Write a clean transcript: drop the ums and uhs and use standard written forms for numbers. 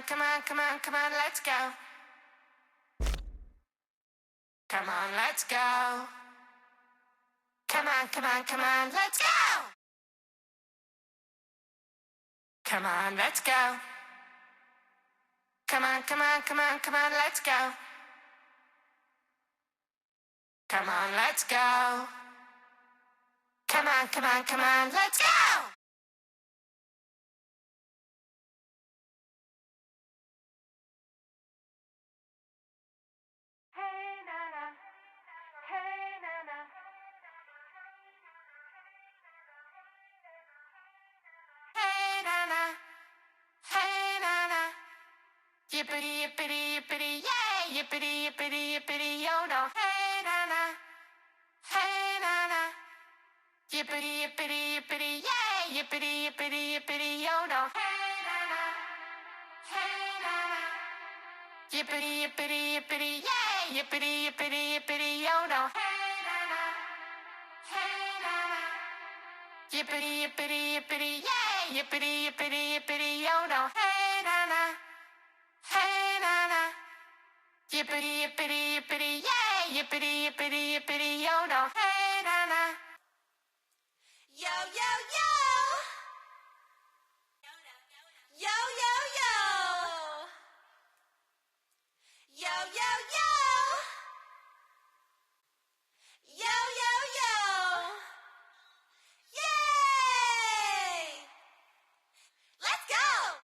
come on, come on, come on, let's go. Come on, let's go. Come on, come on, come on, let's go. Come on, let's go. Come on, come on, come on, come on, let's go. Come on, let's go. Come on, come on, come on, let's go. Hey nana, hey nana. Hey nana, hey nana. Yippity yippity yippity yay, yippity yippity yippity yo no. Hey nana, hey nana. Yippity yippity yippity yay, yippity yippity yippity yo no. Hey nana, hey nana. Yippity yippity yippity yay, yippity yippity yippity yo no. Hey nana, hey nana. Yippity yippity yippity yay, yippity yippity yippity yo no. Hey nana, hey nana. Yippity yippity yippity yay, yippity yippity yippity yo no. Hey nana. Yo, yo, yo! Yo, yo, yo! Yo, yo, yo! Yo, yo, yo! Yay! Let's go!